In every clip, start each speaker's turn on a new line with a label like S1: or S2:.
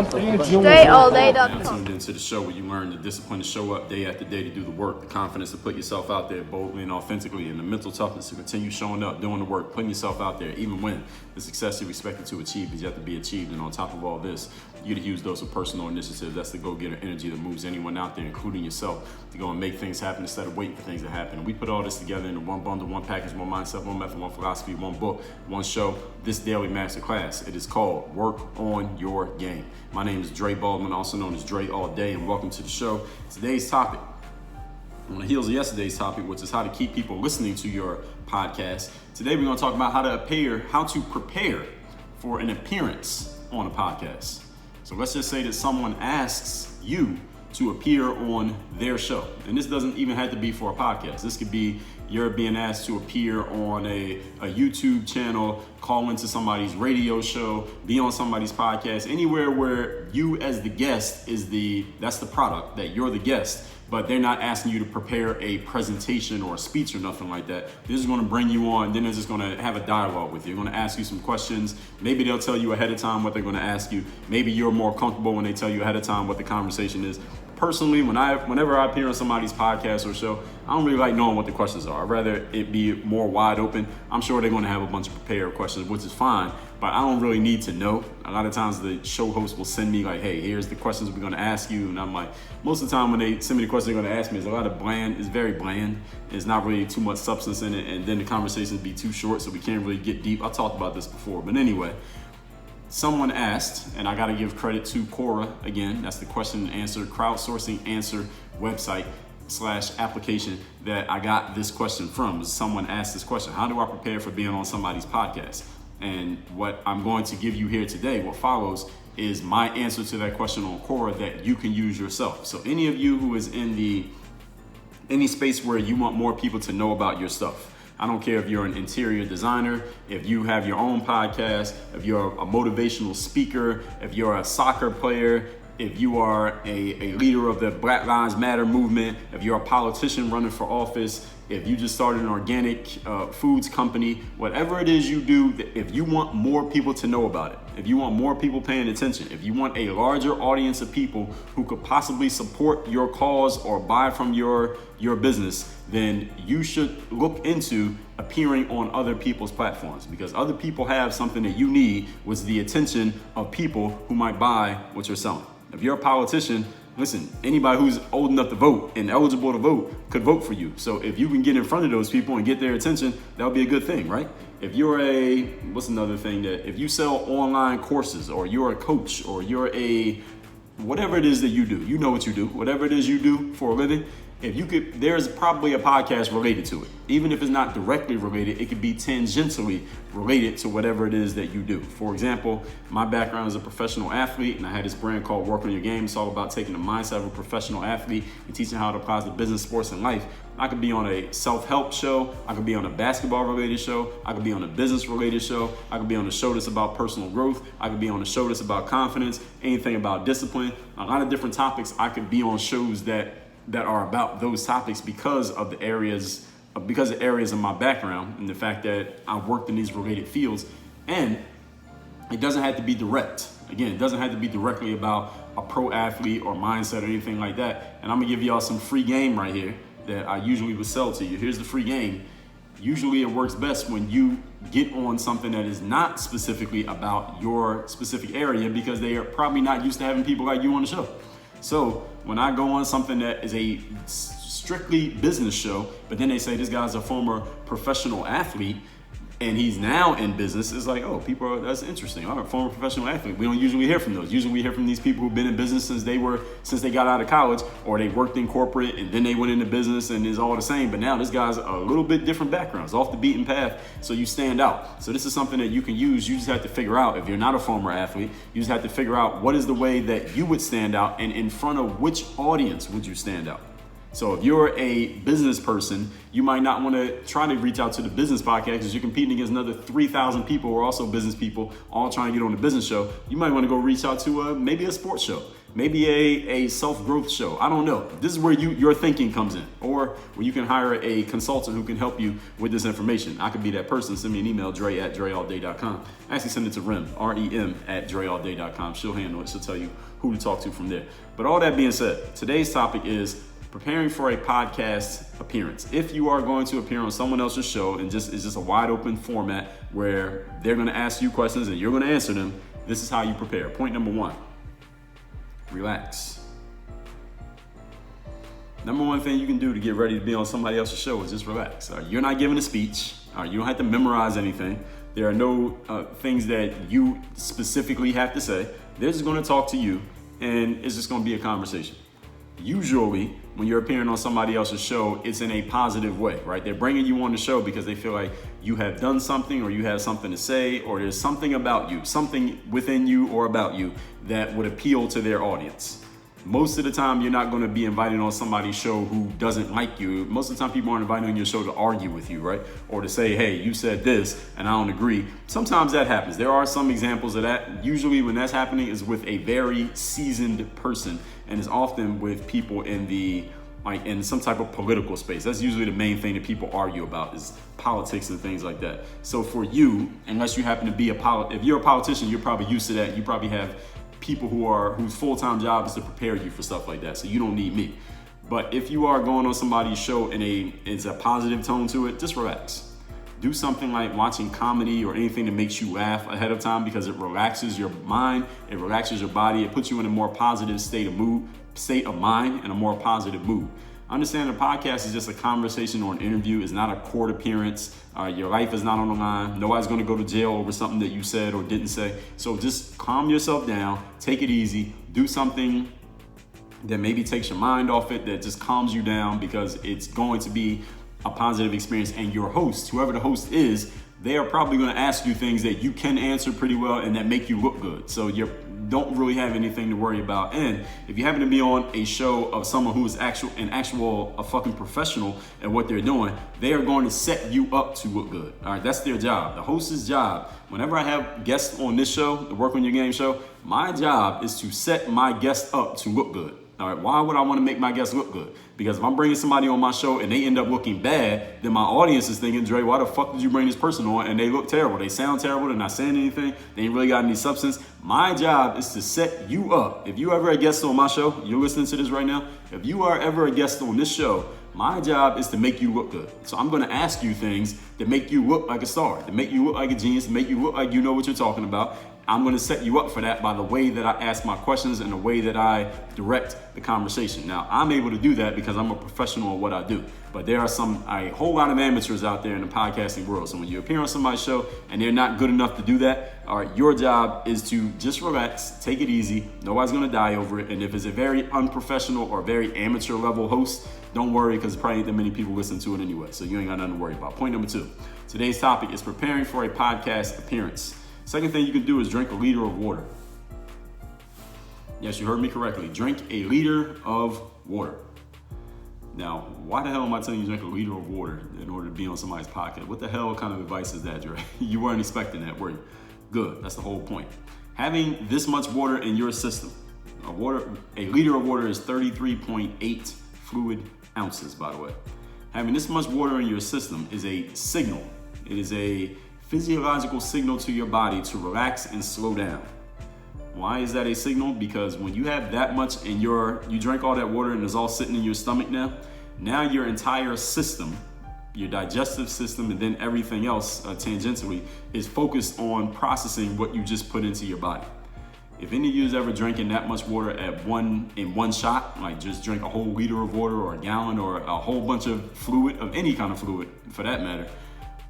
S1: DreAllDay.com. Tuned into the show where you learn the discipline to show up day after day to do the work, the confidence to put yourself out there boldly and authentically, and the mental toughness to continue showing up, doing the work, putting yourself out there, even when the success you're expected to achieve is yet to be achieved. And on top of all this, you get a huge dose of personal initiative. That's the go-getter energy that moves anyone out there, including yourself, to go and make things happen instead of waiting for things to happen. And we put all this together in one bundle, one package, one mindset, one method, one philosophy, one book, one show, this daily masterclass. It is called Work on Your Game. My name is Dre Baldwin, also known as Dre All Day, and welcome to the show. Today's topic, on the heels of yesterday's topic, which is how to keep people listening to your podcast. Today we're going to talk about how to prepare for an appearance on a podcast. So let's just say that someone asks you to appear on their show. And this doesn't even have to be for a podcast. This could be you're being asked to appear on a YouTube channel, call into somebody's radio show, be on somebody's podcast, anywhere where you as the guest that's the product, that you're the guest, but they're not asking you to prepare a presentation or a speech or nothing like that. They're just gonna bring you on, then they're just gonna have a dialogue with you. They're gonna ask you some questions. Maybe they'll tell you ahead of time what they're gonna ask you. Maybe you're more comfortable when they tell you ahead of time what the conversation is. Personally, whenever I appear on somebody's podcast or show, I don't really like knowing what the questions are. I'd rather it be more wide open. I'm sure they're going to have a bunch of prepared questions, which is fine, but I don't really need to know. A lot of times the show host will send me like, hey, here's the questions we're going to ask you. And I'm like, most of the time when they send me the questions they're going to ask me, it's very bland. There's not really too much substance in it. And then the conversations be too short, so we can't really get deep. I talked about this before, but anyway. Someone asked, and I got to give credit to Quora again. That's the question and answer, crowdsourcing answer website / application that I got this question from. Someone asked this question: how do I prepare for being on somebody's podcast? And what I'm going to give you here today, what follows, is my answer to that question on Quora that you can use yourself. So any of you who is in any space where you want more people to know about your stuff, I don't care if you're an interior designer, if you have your own podcast, if you're a motivational speaker, if you're a soccer player, if you are a leader of the Black Lives Matter movement, if you're a politician running for office, if you just started an organic foods company, whatever it is you do, if you want more people to know about it, if you want more people paying attention, if you want a larger audience of people who could possibly support your cause or buy from your business, then you should look into appearing on other people's platforms, because other people have something that you need, which is the attention of people who might buy what you're selling. If you're a politician, listen, anybody who's old enough to vote and eligible to vote could vote for you. So if you can get in front of those people and get their attention, that would be a good thing, right? If you're what's another thing if you sell online courses, or you're a coach, or you're whatever it is that you do, you know what you do, whatever it is you do for a living, there's probably a podcast related to it. Even if it's not directly related, it could be tangentially related to whatever it is that you do. For example, my background is a professional athlete, and I had this brand called Work on Your Game. It's all about taking the mindset of a professional athlete and teaching how it applies to business, sports, and life. I could be on a self-help show. I could be on a basketball-related show. I could be on a business-related show. I could be on a show that's about personal growth. I could be on a show that's about confidence, anything about discipline. A lot of different topics. I could be on shows that are about those topics because of the areas of my background and the fact that I've worked in these related fields. And it doesn't have to be direct. Again, it doesn't have to be directly about a pro athlete or mindset or anything like that. And I'm gonna give y'all some free game right here that I usually would sell to you. Here's the free game. Usually it works best when you get on something that is not specifically about your specific area, because they are probably not used to having people like you on the show. So when I go on something that is a strictly business show, but then they say this guy's a former professional athlete and he's now in business, it's like, that's interesting. All right, former professional athlete. We don't usually hear from those. Usually we hear from these people who've been in business since they got out of college, or they worked in corporate and then they went into business, and it's all the same. But now this guy's a little bit different background. It's off the beaten path, so you stand out. So this is something that you can use. You just have to figure out, if you're not a former athlete, you just have to figure out what is the way that you would stand out, and in front of which audience would you stand out. So if you're a business person, you might not want to try to reach out to the business podcast, because you're competing against another 3,000 people who are also business people, all trying to get on the business show. You might want to go reach out to maybe a sports show. maybe a self-growth show. I don't know. This is where your thinking comes in, or where you can hire a consultant who can help you with this information. I could be that person. Send me an email, dre@dreallday.com. Actually, send it to Rem, REM@dreallday.com. She'll handle it. She'll tell you who to talk to from there. But all that being said, today's topic is preparing for a podcast appearance. If you are going to appear on someone else's show and it's just a wide open format where they're going to ask you questions and you're going to answer them, this is how you prepare. Point number one, relax. Number one thing you can do to get ready to be on somebody else's show is just relax. You're not giving a speech. You don't have to memorize anything. There are no things that you specifically have to say. They're just going to talk to you, and it's just going to be a conversation. Usually, when you're appearing on somebody else's show, it's in a positive way, right? They're bringing you on the show because they feel like you have done something, or you have something to say, or there's something about you, something within you or about you that would appeal to their audience. Most of the time, you're not going to be invited on somebody's show who doesn't like you. Most of the time, people aren't invited on your show to argue with you, right? Or to say, hey, you said this and I don't agree. Sometimes that happens. There are some examples of that. Usually when that's happening is with a very seasoned person, and it's often with people in some type of political space. That's usually the main thing that people argue about, is politics and things like that. So for you, unless you happen to be if you're a politician, you're probably used to that. You probably have people whose full-time job is to prepare you for stuff like that, so you don't need me. But if you are going on somebody's show and it's a positive tone to it, just relax. Do something like watching comedy or anything that makes you laugh ahead of time, because it relaxes your mind, it relaxes your body, it puts you in a more positive state of mind and a more positive mood. Understand, a podcast is just a conversation or an interview. It's not a court appearance. Your life is not on the line. Nobody's going to go to jail over something that you said or didn't say. So just calm yourself down. Take it easy. Do something that maybe takes your mind off it, that just calms you down, because it's going to be a positive experience. And your host, whoever the host is, they are probably going to ask you things that you can answer pretty well and that make you look good. So you don't really have anything to worry about. And if you happen to be on a show of someone who is a fucking professional at what they're doing, they are going to set you up to look good. All right, that's their job. The host's job. Whenever I have guests on this show, the Work on Your Game show, my job is to set my guests up to look good. All right, why would I want to make my guests look good? Because if I'm bringing somebody on my show and they end up looking bad, then my audience is thinking, Dre, why the fuck did you bring this person on? And they look terrible. They sound terrible. They're not saying anything. They ain't really got any substance. My job is to set you up. If you ever a guest on my show, you're listening to this right now. If you are ever a guest on this show, my job is to make you look good. So I'm going to ask you things that make you look like a star, to make you look like a genius, to make you look like you know what you're talking about. I'm going to set you up for that by the way that I ask my questions and the way that I direct the conversation. Now, I'm able to do that because I'm a professional at what I do. But there are a whole lot of amateurs out there in the podcasting world. So when you appear on somebody's show and they're not good enough to do that, all right, your job is to just relax, take it easy. Nobody's going to die over it. And if it's a very unprofessional or very amateur level host, don't worry, because probably ain't that many people listen to it anyway. So you ain't got nothing to worry about. Point number 2. Today's topic is preparing for a podcast appearance. Second thing you can do is drink a liter of water. Yes, you heard me correctly. Drink a liter of water. Now, why the hell am I telling you to drink a liter of water in order to be on somebody's podcast? What the hell kind of advice is that, Dre? You weren't expecting that, were you? Good, that's the whole point. Having this much water in your system, a liter of water is 33.8 fluid ounces, by the way. Having this much water in your system is a signal. It is a physiological signal to your body to relax and slow down. Why is that a signal? Because when you have that much in you drink all that water and it's all sitting in your stomach now your entire system, your digestive system, and then everything else tangentially is focused on processing what you just put into your body. If any of you is ever drinking that much water in one shot, like just drink a whole liter of water or a gallon or a whole bunch of fluid, of any kind of fluid for that matter,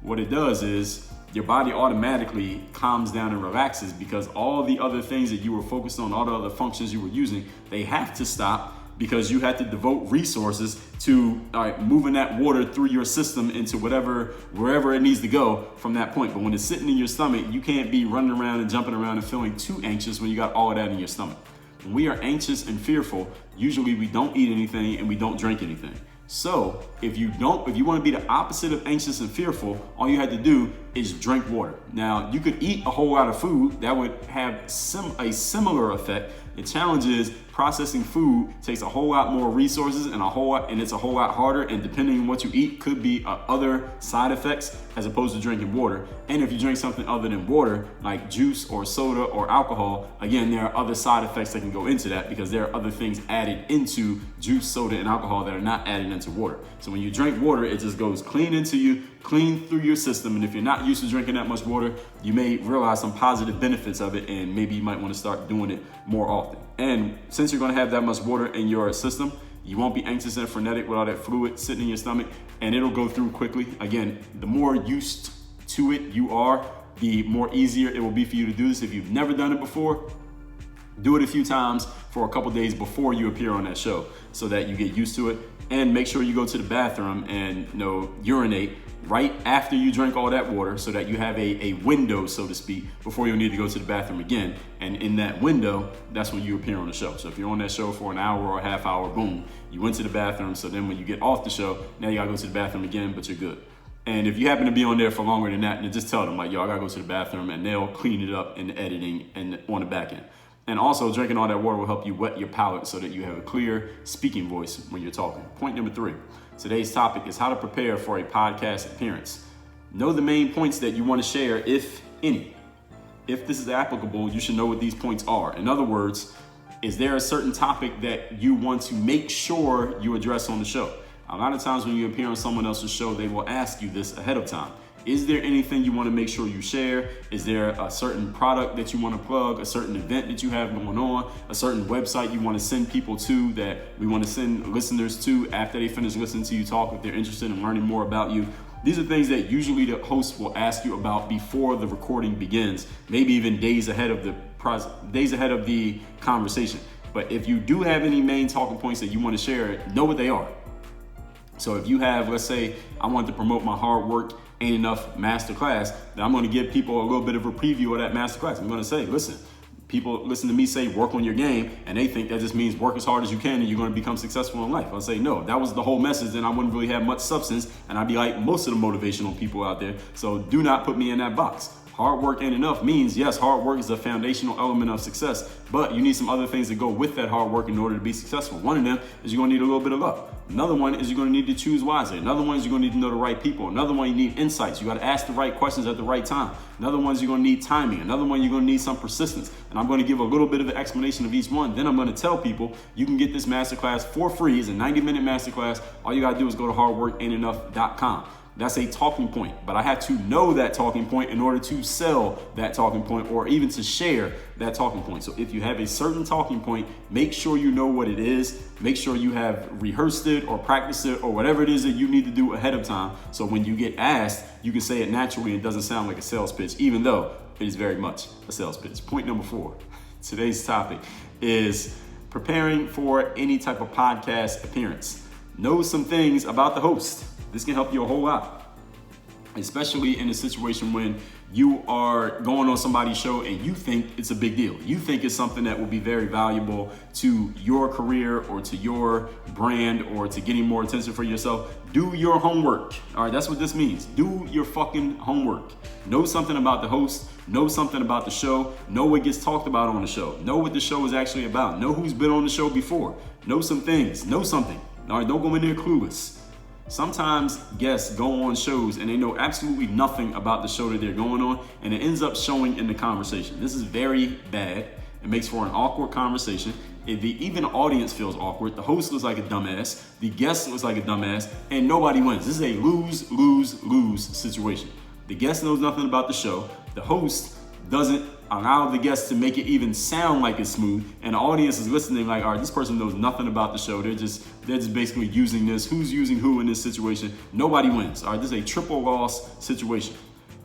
S1: what it does is your body automatically calms down and relaxes, because all the other things that you were focused on, all the other functions you were using, they have to stop, because you had to devote resources to moving that water through your system into wherever it needs to go from that point. But when it's sitting in your stomach, you can't be running around and jumping around and feeling too anxious when you got all of that in your stomach. When we are anxious and fearful, usually we don't eat anything and we don't drink anything. So if you want to be the opposite of anxious and fearful, all you had to do is drink water. Now, you could eat a whole lot of food that would have a similar effect. The challenge is processing food takes a whole lot more resources and it's a whole lot harder, and depending on what you eat could be other side effects as opposed to drinking water. And if you drink something other than water, like juice or soda or alcohol, again, there are other side effects that can go into that because there are other things added into juice, soda, and alcohol that are not added into water. So when you drink water, it just goes clean through your system. And if you're not used to drinking that much water, you may realize some positive benefits of it, and maybe you might want to start doing it more often. And since you're going to have that much water in your system, you won't be anxious and frenetic with all that fluid sitting in your stomach, and it'll go through quickly. Again, the more used to it you are, the more easier it will be for you to do this. If you've never done it before, do it a few times for a couple days before you appear on that show so that you get used to it. And make sure you go to the bathroom and urinate right after you drink all that water so that you have a window, so to speak, before you'll need to go to the bathroom again. And in that window, that's when you appear on the show. So if you're on that show for an hour or a half hour, boom, you went to the bathroom. So then when you get off the show, now you gotta go to the bathroom again, but you're good. And if you happen to be on there for longer than that, then just tell them like, yo, I gotta go to the bathroom, and they'll clean it up in the editing and on the back end. And also, drinking all that water will help you wet your palate so that you have a clear speaking voice when you're talking. Point number 3. Today's topic is how to prepare for a podcast appearance. Know the main points that you want to share, if any. If this is applicable, you should know what these points are. In other words, is there a certain topic that you want to make sure you address on the show? A lot of times when you appear on someone else's show, they will ask you this ahead of time. Is there anything you want to make sure you share? Is there a certain product that you want to plug, a certain event that you have going on, a certain website you want to send people to that we want to send listeners to after they finish listening to you talk if they're interested in learning more about you? These are things that usually the host will ask you about before the recording begins, maybe even days ahead of the conversation. But if you do have any main talking points that you want to share, know what they are. So if you have, let's say, I want to promote my hard work ain't enough masterclass, then I'm going to give people a little bit of a preview of that masterclass. I'm going to say, listen, people listen to me say work on your game, and they think that just means work as hard as you can and you're going to become successful in life. I'll say, no, that was the whole message, then I wouldn't really have much substance, and I'd be like most of the motivational people out there. So do not put me in that box. Hard work ain't enough means, yes, hard work is a foundational element of success, but you need some other things to go with that hard work in order to be successful. One of them is you're going to need a little bit of luck. Another one is you're going to need to choose wisely. Another one is you're going to need to know the right people. Another one, you need insights. You got to ask the right questions at the right time. Another one is you're going to need timing. Another one, you're going to need some persistence. And I'm going to give a little bit of an explanation of each one. Then I'm going to tell people you can get this masterclass for free. It's a 90-minute masterclass. All you got to do is go to hardworkaintenough.com. That's a talking point, but I have to know that talking point in order to sell that talking point or even to share that talking point. So if you have a certain talking point, make sure you know what it is. Make sure you have rehearsed it or practiced it or whatever it is that you need to do ahead of time. So when you get asked, you can say it naturally and it doesn't sound like a sales pitch, even though it is very much a sales pitch. Point number 4, today's topic is preparing for any type of podcast appearance. Know some things about the host. This can help you a whole lot, especially in a situation when you are going on somebody's show and you think it's a big deal. You think it's something that will be very valuable to your career or to your brand or to getting more attention for yourself. Do your homework. All right, that's what this means. Do your fucking homework. Know something about the host. Know something about the show. Know what gets talked about on the show. Know what the show is actually about. Know who's been on the show before. Know some things. Know something. All right, don't go in there clueless. Sometimes guests go on shows and they know absolutely nothing about the show that they're going on, and it ends up showing in the conversation. This is very bad. It makes for an awkward conversation. Even the audience feels awkward. The host looks like a dumbass. The guest looks like a dumbass, and nobody wins. This is a lose, lose, lose situation. The guest knows nothing about the show. The host doesn't allow the guests to make it even sound like it's smooth, and the audience is listening like, all right, this person knows nothing about the show. They're just basically using this. Who's using who in this situation? Nobody wins. All right, this is a triple loss situation.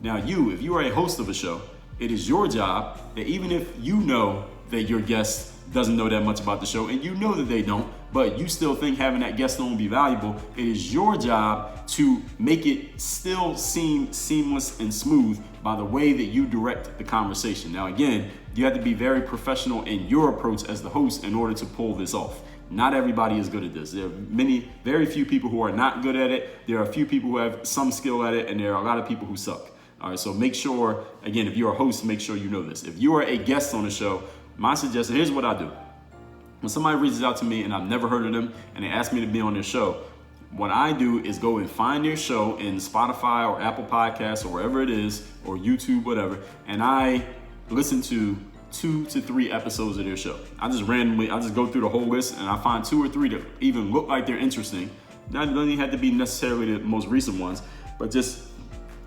S1: Now if you are a host of a show, it is your job that even if you know that your guest doesn't know that much about the show and you know that they don't, but you still think having that guest on will be valuable, it is your job to make it still seem seamless and smooth by the way that you direct the conversation. Now again, You have to be very professional in your approach as the host in order to pull this off. Not everybody is good at this. There are very few people who are not good at it. There are a few people who have some skill at it, and there are a lot of people who suck. All right, so make sure, again, if you're a host, make sure you know this. If you are a guest on the show, my suggestion, here's what I do. When somebody reaches out to me and I've never heard of them and they ask me to be on their show, what I do is go and find their show in Spotify or Apple Podcasts or wherever it is, or YouTube, whatever, and I listen to 2 to 3 episodes of their show. I just go through the whole list and I find 2 or 3 that even look like they're interesting. Not don't even have to be necessarily the most recent ones, but just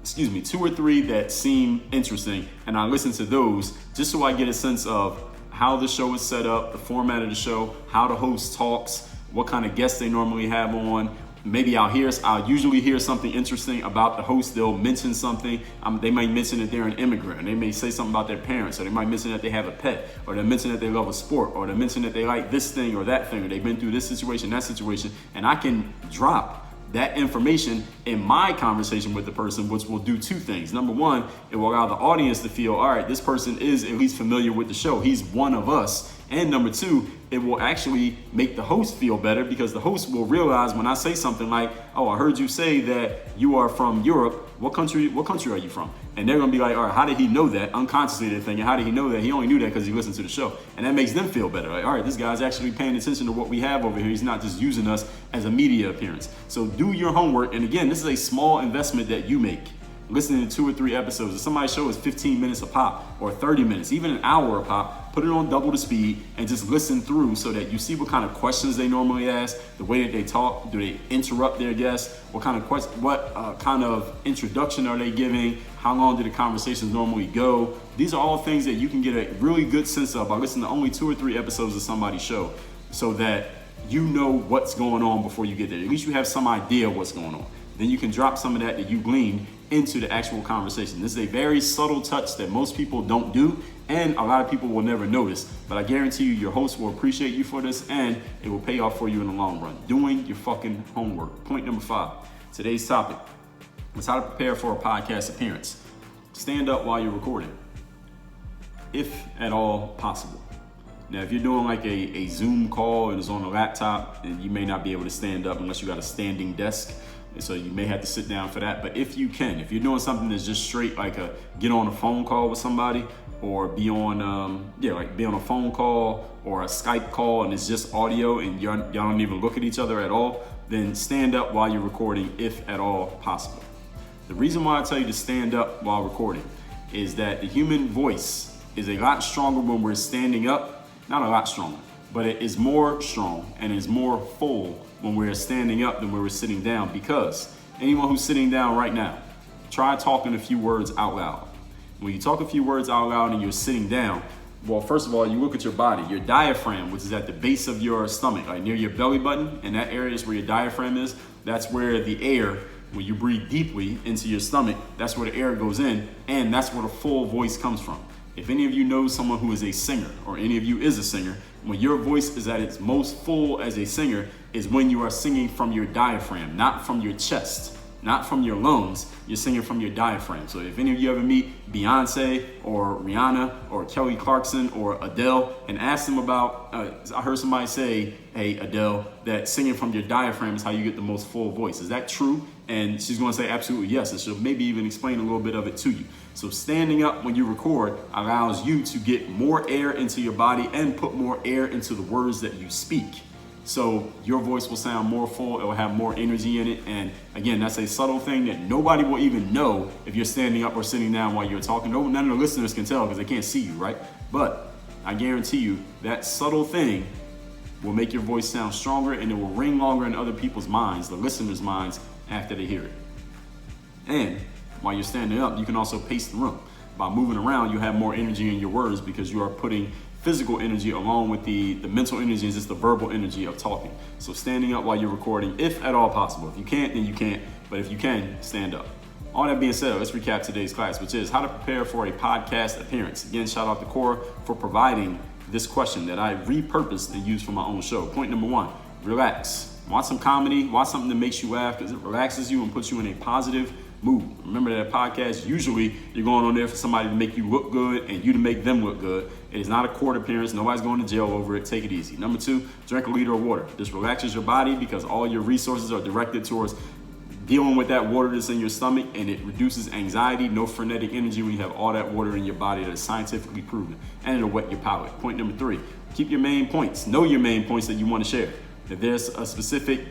S1: 2 or 3 that seem interesting, and I listen to those just so I get a sense of how the show is set up, the format of the show, how the host talks, what kind of guests they normally have on. Maybe I'll usually hear something interesting about the host. They'll mention something. They might mention that they're an immigrant. They may say something about their parents, or they might mention that they have a pet, or they mention that they love a sport, or they mention that they like this thing or that thing, or they've been through this situation, that situation, and I can drop that information in my conversation with the person, which will do 2 things. Number one, it will allow the audience to feel, all right, this person is at least familiar with the show. He's one of us. And number 2, it will actually make the host feel better, because the host will realize when I say something like, oh, I heard you say that you are from Europe. What country are you from? And they're gonna be like, all right, how did he know that? Unconsciously they're thinking, how did he know that? He only knew that because he listened to the show. And that makes them feel better. Like, all right, this guy's actually paying attention to what we have over here. He's not just using us as a media appearance. So do your homework. And again, this is a small investment that you make. Listening to 2 or 3 episodes. If somebody's show is 15 minutes a pop, or 30 minutes, even an hour a pop, put it on double the speed and just listen through so that you see what kind of questions they normally ask, the way that they talk. Do they interrupt their guests? What kind of introduction are they giving? How long do the conversations normally go? These are all things that you can get a really good sense of by listening to only 2 or 3 episodes of somebody's show, so that you know what's going on before you get there. At least you have some idea of what's going on. Then you can drop some of that you gleaned into the actual conversation. This is a very subtle touch that most people don't do, and a lot of people will never notice. But I guarantee you, your host will appreciate you for this, and it will pay off for you in the long run. Doing your fucking homework. Point number 5. Today's topic is how to prepare for a podcast appearance. Stand up while you're recording, if at all possible. Now, if you're doing like a Zoom call and it's on a laptop, and you may not be able to stand up unless you got a standing desk. And so you may have to sit down for that. But if you're doing something that's just straight, like get on a phone call with somebody, or be on a phone call or a Skype call, and it's just audio and y'all don't even look at each other at all, then stand up while you're recording, if at all possible. The reason why I tell you to stand up while recording is that the human voice is a lot stronger when we're standing up. Not a lot stronger, but it is more strong and is more full when we're standing up than when we're sitting down. Because anyone who's sitting down right now, try talking a few words out loud. When you talk a few words out loud and you're sitting down, well, first of all, you look at your body. Your diaphragm, which is at the base of your stomach, like near your belly button, and that area is where your diaphragm is. That's where the air, when you breathe deeply into your stomach, that's where the air goes in, and that's where the full voice comes from. If any of you know someone who is a singer, or any of you is a singer, when your voice is at its most full as a singer is when you are singing from your diaphragm, not from your chest, not from your lungs. You're singing from your diaphragm. So if any of you ever meet Beyonce or Rihanna or Kelly Clarkson or Adele and ask them about, I heard somebody say, hey, Adele, that singing from your diaphragm is how you get the most full voice. Is that true? And she's going to say absolutely yes. And she'll maybe even explain a little bit of it to you. So standing up when you record allows you to get more air into your body and put more air into the words that you speak. So your voice will sound more full, it will have more energy in it. And again, that's a subtle thing that nobody will even know if you're standing up or sitting down while you're talking. None of the listeners can tell because they can't see you, right? But I guarantee you that subtle thing will make your voice sound stronger, and it will ring longer in other people's minds, the listeners' minds, after they hear it. And while you're standing up, you can also pace the room. By moving around, you have more energy in your words because you are putting physical energy along with the mental energy, is just the verbal energy of talking. So standing up while you're recording, if at all possible. If you can't, then you can't. But if you can, stand up. All that being said, let's recap today's class, which is how to prepare for a podcast appearance. Again, shout out to Cora for providing this question that I repurposed and used for my own show. Point number 1, relax. Watch some comedy, watch something that makes you laugh because it relaxes you and puts you in a positive move. Remember that podcast, usually you're going on there for somebody to make you look good and you to make them look good. It is not a court appearance. Nobody's going to jail over it. Take it easy. Number 2, drink a liter of water. This relaxes your body because all your resources are directed towards dealing with that water that's in your stomach, and it reduces anxiety, no frenetic energy when you have all that water in your body. That is scientifically proven, and it'll wet your palate. Point number 3, keep your main points. Know your main points that you want to share. If there's a specific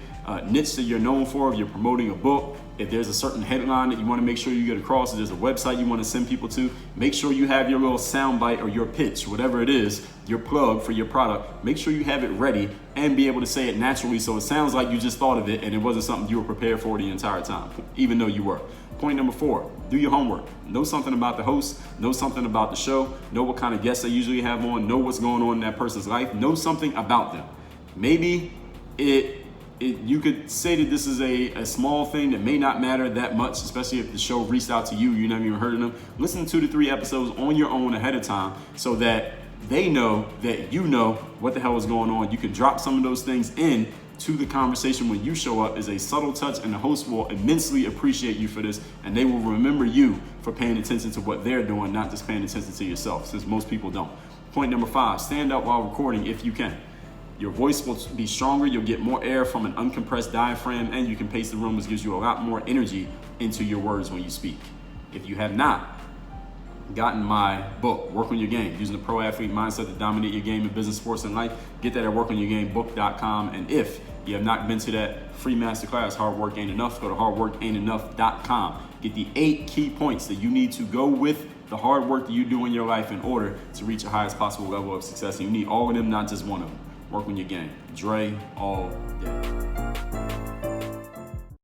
S1: niche that you're known for, if you're promoting a book, if there's a certain headline that you want to make sure you get across, if there's a website you want to send people to, make sure you have your little sound bite or your pitch, whatever it is, your plug for your product. Make sure you have it ready and be able to say it naturally so it sounds like you just thought of it and it wasn't something you were prepared for the entire time, even though you were. Point number 4, do your homework. Know something about the host, know something about the show, know what kind of guests they usually have on, know what's going on in that person's life, know something about them. Maybe you could say that this is a small thing that may not matter that much, especially if the show reached out to you, you never even heard of them. Listen to 2 to 3 episodes on your own ahead of time so that they know that you know what the hell is going on. You can drop some of those things in to the conversation when you show up. Is a subtle touch, and the host will immensely appreciate you for this, and they will remember you for paying attention to what they're doing, not just paying attention to yourself, since most people don't. Point number 5, stand up while recording if you can. Your voice will be stronger, you'll get more air from an uncompressed diaphragm, and you can pace the room, which gives you a lot more energy into your words when you speak. If you have not gotten my book, Work on Your Game, using the pro athlete mindset to dominate your game in business, sports, and life, get that at workonyourgamebook.com. And if you have not been to that free masterclass, Hard Work Ain't Enough, go to hardworkaintenough.com. Get the 8 key points that you need to go with the hard work that you do in your life in order to reach the highest possible level of success. And you need all of them, not just one of them. Work on your game. Dre all day.